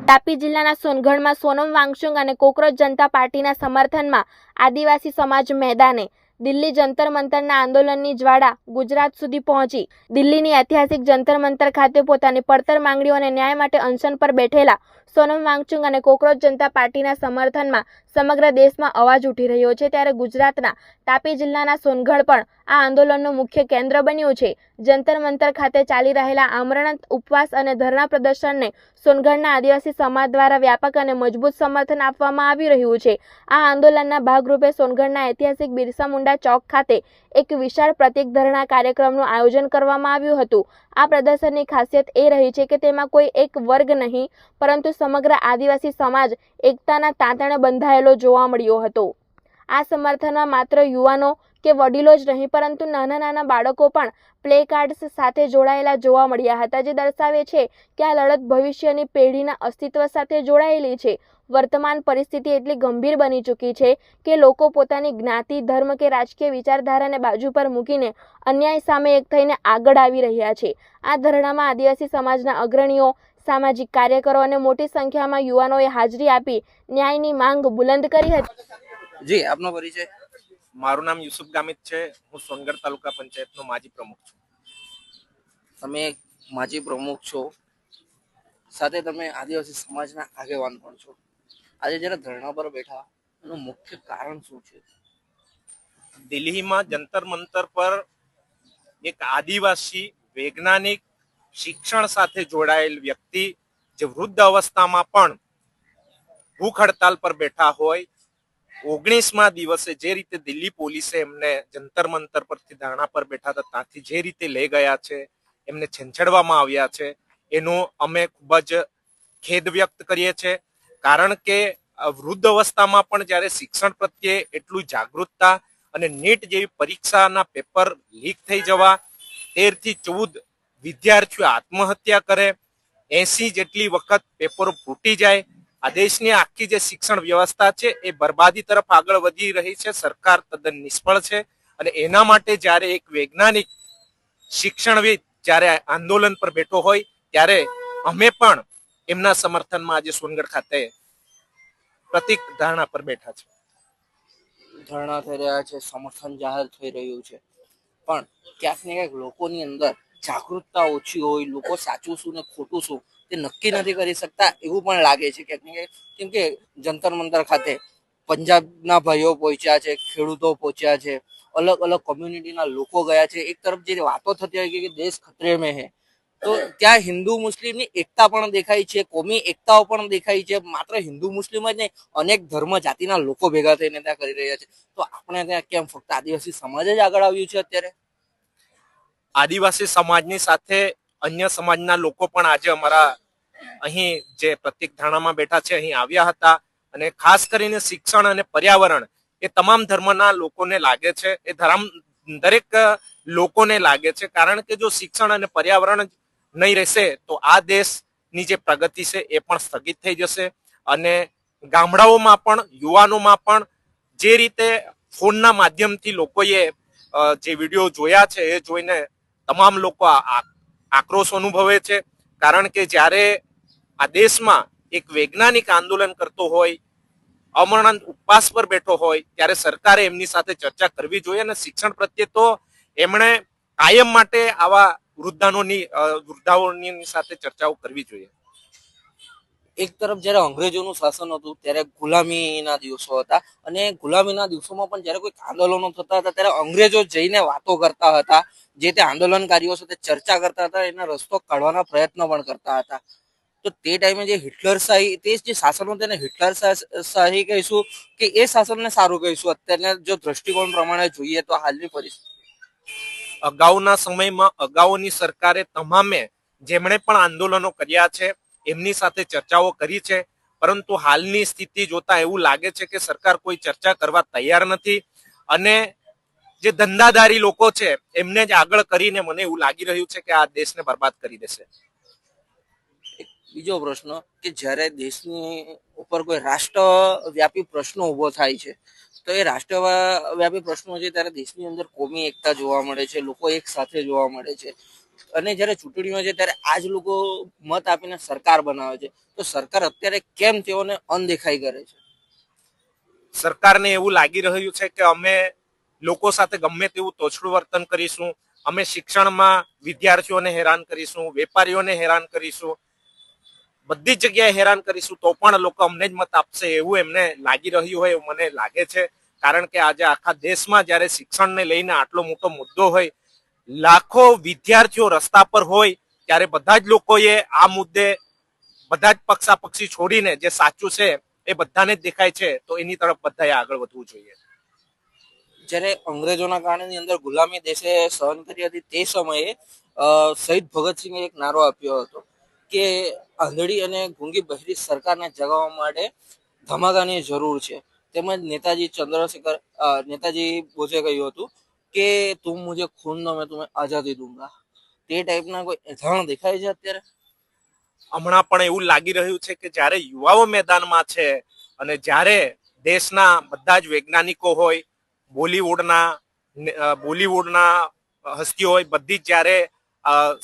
તાપી જિલ્લાના સોનગઢમાં સોનમ વાંગચુક અને કોકરોચ જનતા પાર્ટીના સમર્થનમાં આદિવાસી સમાજ મેદાને દિલ્હી જંતર મંતરના આંદોલનની જ્વાળા ગુજરાત સુધી પહોંચી. દિલ્હીની ઐતિહાસિક જંતર મંતર ખાતે પોતાની પડતર માંગણીઓ અને ન્યાય માટે અનશન પર બેઠેલા સોનમ વાંગચુક અને કોકરોચ જનતા પાર્ટીના સમર્થનમાં સમગ્ર દેશમાં અવાજ ઉઠી રહ્યો છે. ત્યારે ગુજરાતના તાપી જિલ્લાના સોનગઢ પણ આ આંદોલનનું મુખ્ય કેન્દ્ર બન્યું છે. જંતર મંતર ખાતે ચાલી રહેલા આમરણ, ઉપવાસ અને ધરણા પ્રદર્શનને સોનગઢના આદિવાસી સમાજ દ્વારા વ્યાપક અને મજબૂત સમર્થન આપવામાં આવી રહ્યું છે. આ આંદોલનના ભાગરૂપે સોનગઢના ઐતિહાસિક બિરસા મુંડા ચોક ખાતે એક વિશાળ પ્રતીક ધરણા કાર્યક્રમનું આયોજન કરવામાં આવ્યું હતું. આ પ્રદર્શનની ખાસિયત એ રહી છે કે તેમાં કોઈ એક વર્ગ નહીં, પરંતુ સમગ્ર આદિવાસી સમાજ એકતાના તાંતણે બંધાયેલો જોવા મળ્યો હતો. આ સમર્થનમાં માત્ર યુવાનો કે વડીલો જ નહીં, પરંતુ નાના નાના બાળકો પણ પ્લે કાર્ડ્સ સાથે જોડાયેલા જોવા મળ્યા હતા, જે દર્શાવે છે કે આ લડત ભવિષ્યની પેઢીના અસ્તિત્વ સાથે જોડાયેલી છે. વર્તમાન પરિસ્થિતિ એટલી ગંભીર બની ચૂકી છે કે લોકો પોતાની જ્ઞાતિ, ધર્મ કે રાજકીય વિચારધારાને બાજુ પર મૂકીને અન્યાય સામે એક થઈને આગળ આવી રહ્યા છે. આ ધરણામાં આદિવાસી સમાજના અગ્રણીઓ, સામાજિક કાર્યકરો અને મોટી સંખ્યામાં યુવાનોએ હાજરી આપી ન્યાયની માંગ બુલંદ કરી હતી. જી, આપનો પરિચય? મારું નામ યુસુફ ગામિત છે. હું સોનગઢ તાલુકા પંચાયતનો માજી પ્રમુખ છું. તમે માજી પ્રમુખ છો, સાથે તમે આદિવાસી સમાજના આગેવાન પણ છો. આજે જ્યારે ધરણા પર બેઠા એનું મુખ્ય કારણ શું છે? દિલ્હીમાં જંતર મંતર પર એક આદિવાસી વૈજ્ઞાનિક શિક્ષણ સાથે જોડાયેલ વ્યક્તિ, જે વૃદ્ધ અવસ્થામાં પણ ભૂખ હડતાલ પર બેઠા હોય, 19મા દિવસે જે રીતે દિલ્હી પોલીસે એમને જંતર મંતર પરથી ધરણા પર બેઠા હતા ત્યાંથી જે રીતે લઈ ગયા છે, એમને છેંછેડવામાં આવ્યા છે, એનો અમે ખૂબ જ ખેદ વ્યક્ત કરીએ છીએ. કારણ કે વૃદ્ધ અવસ્થામાં પણ જ્યારે શિક્ષણ પ્રત્યે એટલું જાગૃતતા અને નીટ જેવી પરીક્ષાના પેપર લીક થઈ જવા, 13 થી 14 વિદ્યાર્થીઓ આત્મહત્યા કરે, 80 જેટલી વખત પેપરો ફૂટી જાય, આ દેશની આખી જે શિક્ષણ વ્યવસ્થા છે એ બરબાદી તરફ આગળ વધી રહી છે. સરકાર તદ્દન નિષ્ફળ છે અને એના માટે જ્યારે એક વૈજ્ઞાનિક શિક્ષણવિદ જ્યારે આંદોલન પર બેઠો હોય ત્યારે અમે પણ એમના સમર્થનમાં આજે સોનગઢ ખાતે પ્રતિક ધરણા પર બેઠા છે. ધરણા થઈ રહ્યા છે, સમર્થન જાહેર થઈ રહ્યું છે, પણ ક્યાંક ને ક્યાંક લોકોની અંદર જાગૃતતા ઓછી હોય, લોકો સાચું શું ને ખોટું શું તે નક્કી નથી કરી શકતા એવું પણ લાગે છે ક્યાંક ને ક્યાંક. કેમ કે જંતર મંતર ખાતે પંજાબના ભાઈઓ પહોંચ્યા છે, ખેડૂતો પહોંચ્યા છે, અલગ અલગ કોમ્યુનિટીના લોકો ગયા છે. એક તરફ જે વાતો થતી હોય કે દેશ ખતરે મેં હે, તો ત્યાં હિન્દુ મુસ્લિમની એકતા પણ દેખાય છે, કોમી એકતાઓ પણ દેખાય છે. માત્ર હિન્દુ મુસ્લિમ જ નહીં, અનેક ધર્મ જાતિના લોકો ભેગા થઈને ત્યાં કરી રહ્યા છે. તો આપણે ત્યાં કેમ ફક્ત આદિવાસી સમાજ જ આગળ આવ્યું છે અત્યારે? આદિવાસી સમાજની સાથે અન્ય સમાજના લોકો પણ આજે અમારા અહીં જે પ્રતિક ધરણામાં બેઠા છે અહીં આવ્યા હતા. અને ખાસ કરીને શિક્ષણ અને પર્યાવરણ એ તમામ ધર્મના લોકોને લાગે છે, એ દરેક લોકોને લાગે છે. કારણ કે જો શિક્ષણ અને પર્યાવરણ નહીં રહેશે તો આ દેશની જે પ્રગતિ છે એ પણ સ્થગિત થઈ જશે. અને ગામડાઓમાં પણ, યુવાનોમાં પણ જે રીતે ફોનના માધ્યમથી લોકોએ જે વિડીયો જોયા છે એ જોઈને તમામ લોકો આક્રોશ અનુભવે છે. કારણ કે જ્યારે આ દેશમાં એક વૈજ્ઞાનિક આંદોલન કરતો હોય, અમરણાંત ઉપવાસ પર બેઠો હોય, ત્યારે સરકારે એમની સાથે ચર્ચા કરવી જોઈએ. અને શિક્ષણ પ્રત્યે તો એમણે કાયમ માટે આવા વૃદ્ધાઓની સાથે ચર્ચાઓ કરવી જોઈએ. એક તરફ જ્યારે અંગ્રેજોનું શાસન હતું ત્યારે ગુલામીના દિવસો હતા, અને ગુલામીના દિવસોમાં પણ જ્યારે કોઈ આંદોલનો થતા હતા ત્યારે અંગ્રેજો જઈને વાતો કરતા હતા, જે તે આંદોલનકારીઓ સાથે ચર્ચા કરતા હતા, એના રસ્તો કાઢવાના પ્રયત્ન પણ કરતા હતા. તો તે ટાઈમે જે હિટલરશાહી, તે જે શાસન હતું તેને હિટલરશાહી કહીશું કે એ શાસનને સારું કહીશું અત્યારના જો દ્રષ્ટિકોણ પ્રમાણે જોઈએ તો હાલની પરિસ્થિતિ? અગાઉના સમયમાં અગાઉની સરકારે તમામે જેમણે પણ આંદોલનો કર્યા છે એમની સાથે ચર્ચાઓ કરી છે, પરંતુ હાલની સ્થિતિ જોતા એવું લાગે છે કે સરકાર કોઈ ચર્ચા કરવા તૈયાર નથી. અને જે ધંધાદારી લોકો છે એમને જ આગળ કરીને મને એવું લાગી રહ્યું છે કે આ દેશને બરબાદ કરી દેશે. બીજો પ્રશ્ન કે જ્યારે દેશની ઉપર કોઈ રાષ્ટ્રવ્યાપી પ્રશ્નો ઉભો થાય છે તો એ રાષ્ટ્રવ્યાપી પ્રશ્નો છે ત્યારે દેશની અંદર કોમી એકતા જોવા મળે છે, લોકો એક સાથે જોવા મળે છે. અને જ્યારે ચૂંટણીઓ છે ત્યારે આ જ લોકો મત આપીને સરકાર બનાવે છે, તો સરકાર અત્યારે કેમ તેઓને અનદેખાઈ કરે છે? સરકારને એવું લાગી રહ્યું છે કે અમે લોકો સાથે ગમે તેવું તોછડું વર્તન કરીશું, અમે શિક્ષણમાં વિદ્યાર્થીઓને હેરાન કરીશું, વેપારીઓને હેરાન કરીશું, બધી જ જગ્યાએ હેરાન કરીશું તો પણ લોકો અમને જ મત આપશે એવું એમને લાગી રહ્યું હોય એવું મને લાગે છે. કારણ કે આજે આખા દેશમાં જ્યારે શિક્ષણને લઈને આટલો મોટો મુદ્દો હોય, લાખો વિદ્યાર્થીઓ રસ્તા પર હોય, ત્યારે બધા જ લોકોએ આ મુદ્દે બધા જ પક્ષાપક્ષી છોડીને જે સાચું છે એ બધાને જ દેખાય છે તો એની તરફ બધાએ આગળ વધવું જોઈએ. જ્યારે અંગ્રેજોના કાળની અંદર ગુલામી દેશે સહન કરી હતી તે સમયે શહીદ ભગતસિંહે એક નારો આપ્યો હતો કે આંધળી અને ગુંગી બહેરી સરકારને જગાવવા માટે ધમાકાની જરૂર છે. તેમજ નેતાજી બોઝે કહ્યું હતું કે તુમ મુझे खून दो मैं तुम्हें आजादी दूंगा. તે ટાઈપના કોઈ એંધાણ દેખાય છે અત્યારે? હમણાં પણ એવું લાગી રહ્યું છે કે જ્યારે યુવાઓ મેદાનમાં છે અને જ્યારે દેશના બધા જ વૈજ્ઞાનિકો હોય, બોલીવુડના હસ્તીઓ હોય, બધી જ જ્યારે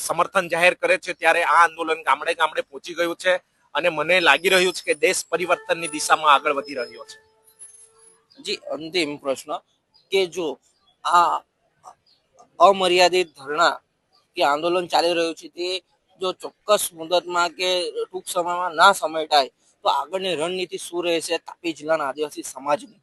સમર્થન જાહેર કરે છે ત્યારે આ આંદોલન ગામડે ગામડે પહોંચી ગયું છે અને મને લાગી રહ્યું છે કે દેશ પરિવર્તનની દિશામાં આગળ વધી રહ્યો છે. જી, અંતિમ પ્રશ્ન કે જો આ અમર્યાદિત ધરણા કે આંદોલન ચાલી રહ્યું છે તે જો ચોક્કસ મુદતમાં કે ટૂંક સમયમાં ના સમેટાય તો આગળની રણનીતિ શું રહેશે તાપી જિલ્લાના આદિવાસી સમાજની?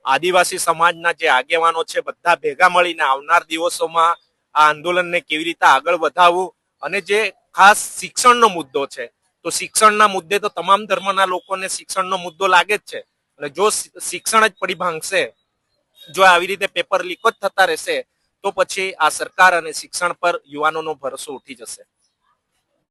આદિવાસી સમાજના જે આગેવાનો છે બધા ભેગા મળીને આવનાર દિવસોમાં આ આંદોલનને કેવી રીતે આગળ વધાવવું, અને જે ખાસ શિક્ષણનો મુદ્દો છે તો શિક્ષણના મુદ્દે તો તમામ ધર્મના લોકોને શિક્ષણનો મુદ્દો લાગે જ છે, અને જો શિક્ષણ જ પડી ભાંગશે, જો આવી રીતે પેપર લીક જ થતા રહેશે તો પછી આ સરકાર અને શિક્ષણ પર યુવાનોનો ભરોસો ઉઠી જશે.